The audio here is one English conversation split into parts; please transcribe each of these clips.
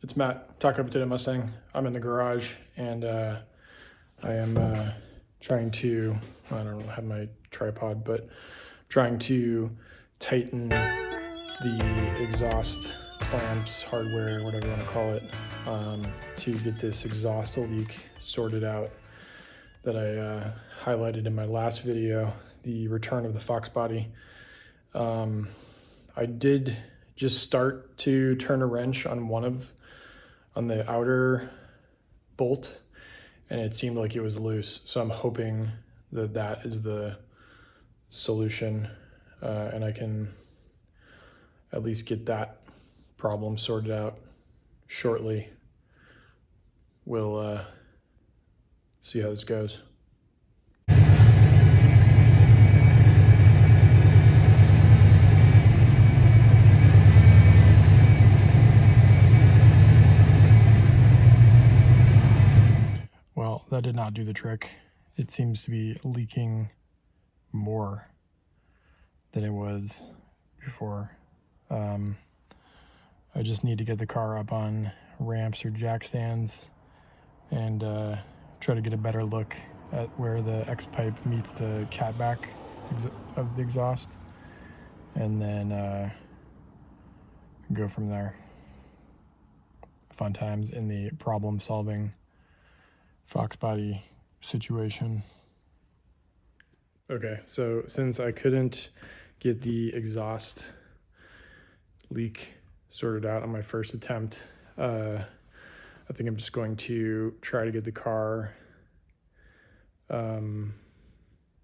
It's Matt, TacoPotatoMustaNg. I'm in the garage and I am trying to, I don't have my tripod, but trying to tighten the exhaust clamps, hardware, whatever you want to call it, to get this exhaust leak sorted out that I highlighted in my last video, the return of the Fox body. I did just start to turn a wrench on on the outer bolt, and it seemed like it was loose. So I'm hoping that that is the solution, and I can at least get that problem sorted out shortly. We'll see how this goes. Well, that did not do the trick. It seems to be leaking more than it was before. I just need to get the car up on ramps or jack stands and try to get a better look at where the X pipe meets the catback of the exhaust, and then go from there. Fun times in the problem solving Fox body situation. Okay, so since I couldn't get the exhaust leak sorted out on my first attempt, I think I'm just going to try to get the car. I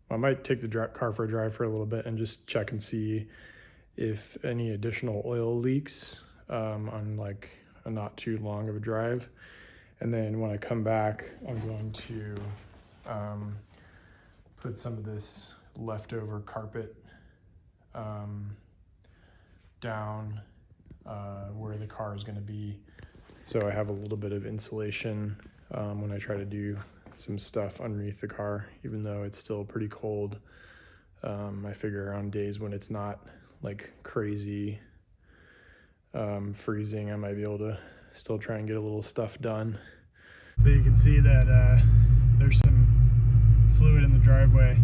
might take the car for a drive for a little bit and just check and see if any additional oil leaks on like a not too long of a drive. And then when I come back, I'm going to put some of this leftover carpet down where the car is going to be, so I have a little bit of insulation when I try to do some stuff underneath the car, even though it's still pretty cold. I figure on days when it's not like crazy freezing, I might be able to still try and get a little stuff done. So you can see that there's some fluid in the driveway.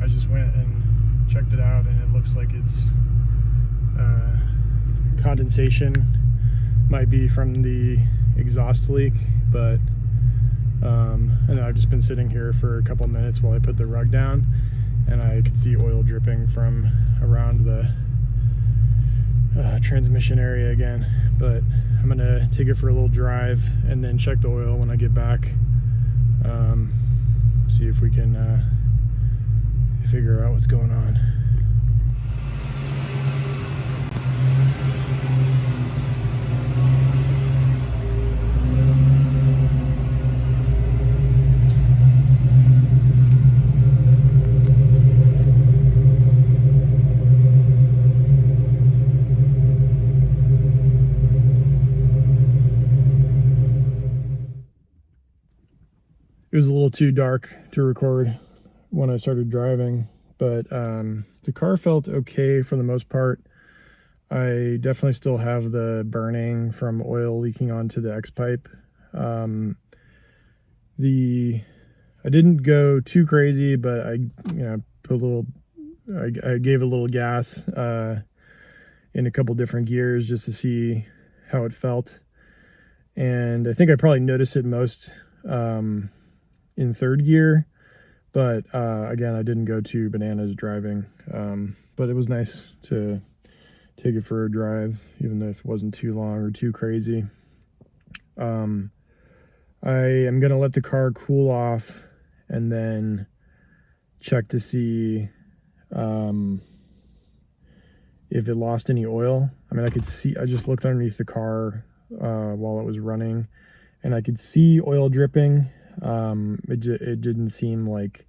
I just went and checked it out, and it looks like it's condensation. Might be from the exhaust leak, but I know I've just been sitting here for a couple minutes while I put the rug down, and I could see oil dripping from around the transmission area again. But I'm gonna take it for a little drive and then check the oil when I get back. See if we can figure out what's going on. It was a little too dark to record when I started driving, but the car felt okay for the most part. I definitely still have the burning from oil leaking onto the X pipe. I didn't go too crazy, but I gave a little gas in a couple different gears just to see how it felt. And I think I probably noticed it most in third gear, but again, I didn't go too bananas driving, but it was nice to take it for a drive, even though if it wasn't too long or too crazy. I am gonna let the car cool off and then check to see if it lost any oil. I mean, I just looked underneath the car while it was running, and I could see oil dripping. It didn't seem like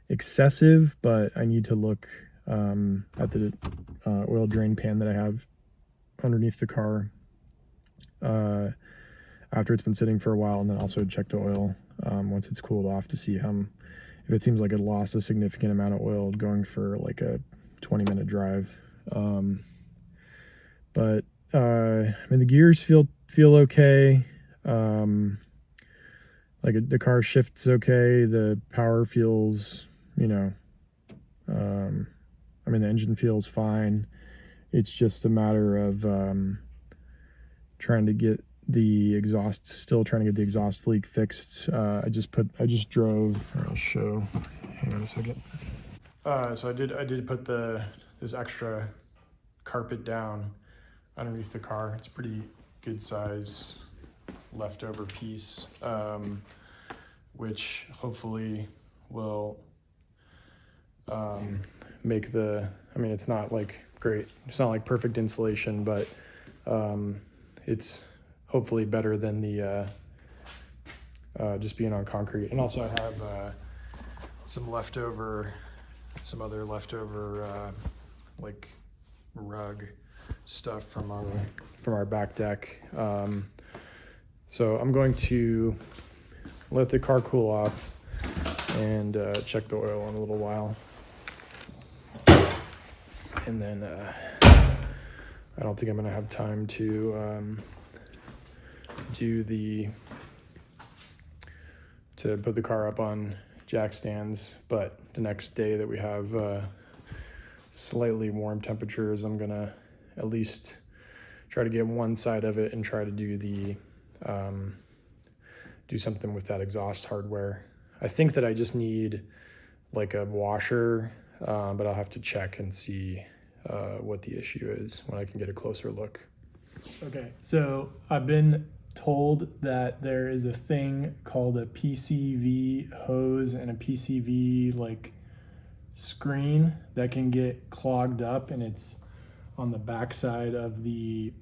excessive, but I need to look at the oil drain pan that I have underneath the car after it's been sitting for a while, and then also check the oil once it's cooled off to see if it seems like it lost a significant amount of oil going for like a 20-minute drive. But I mean, the gears feel feel okay. The car shifts okay. The power feels, the engine feels fine. It's just a matter of trying to get the exhaust leak fixed. I just drove. I'll show. Hang on a second. So I did put this extra carpet down underneath the car. It's a pretty good size leftover piece, which hopefully will make it's not like great, it's not like perfect insulation, but it's hopefully better than the just being on concrete. And also I have some other leftover like rug stuff from our back deck. So I'm going to let the car cool off and check the oil in a little while. And then I don't think I'm gonna have time to put the car up on jack stands, but the next day that we have slightly warm temperatures, I'm gonna at least try to get one side of it and try to do something with that exhaust hardware. I think that I just need like a washer, but I'll have to check and see what the issue is when I can get a closer look. Okay, so I've been told that there is a thing called a PCV hose and a PCV like screen that can get clogged up, and it's on the backside of the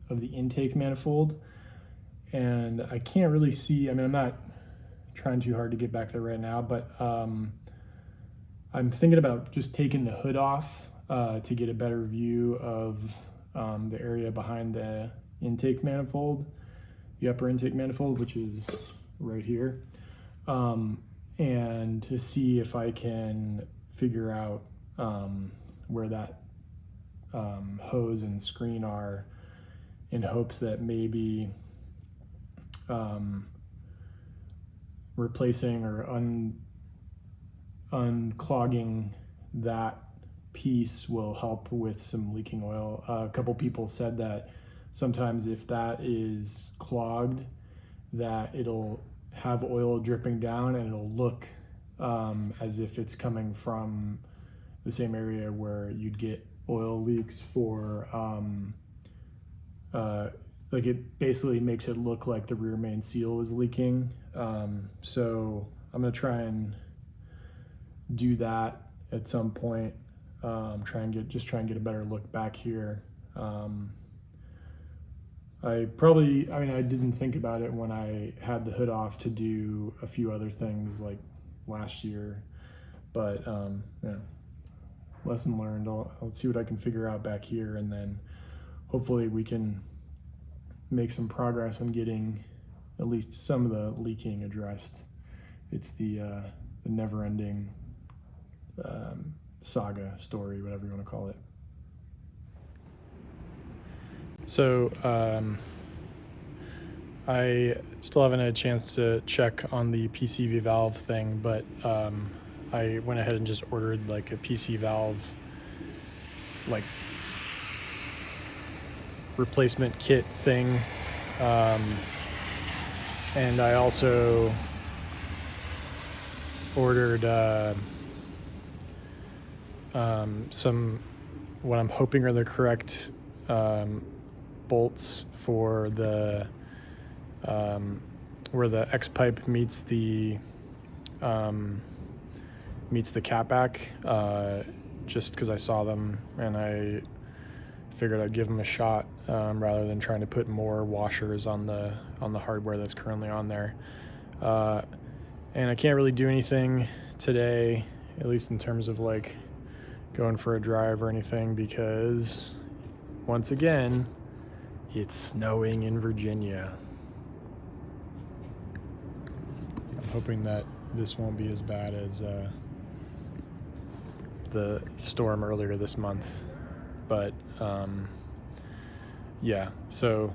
intake manifold. And I can't really see, I'm not trying too hard to get back there right now, but I'm thinking about just taking the hood off to get a better view of the area behind the intake manifold, the upper intake manifold, which is right here, and to see if I can figure out where that hose and screen are, in hopes that maybe replacing or unclogging that piece will help with some leaking oil. A couple people said that sometimes if that is clogged, that it'll have oil dripping down and it'll look as if it's coming from the same area where you'd get oil leaks for like it basically makes it look like the rear main seal is leaking. So I'm gonna try and do that at some point. Try and get a better look back here. I didn't think about it when I had the hood off to do a few other things like last year, but lesson learned. I'll see what I can figure out back here, and then hopefully we can make some progress on getting at least some of the leaking addressed. It's the never-ending saga story, whatever you want to call it. So I still haven't had a chance to check on the PCV valve thing, but I went ahead and just ordered like a PC valve like replacement kit thing, and I also ordered some what I'm hoping are the correct bolts for the where the X pipe meets the catback, just because I saw them and I figured I'd give them a shot, rather than trying to put more washers on the hardware that's currently on there. And I can't really do anything today, at least in terms of like going for a drive or anything, because once again, it's snowing in Virginia. I'm hoping that this won't be as bad as the storm earlier this month, but yeah, so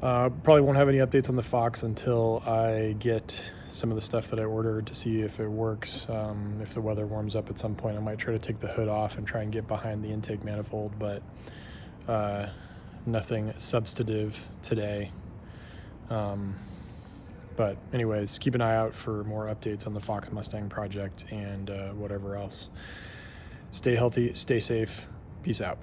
Probably won't have any updates on the Fox until I get some of the stuff that I ordered to see if it works. If the weather warms up at some point, I might try to take the hood off and try and get behind the intake manifold, but nothing substantive today. But anyways, keep an eye out for more updates on the Fox Mustang project and whatever else. Stay healthy, stay safe. Peace out.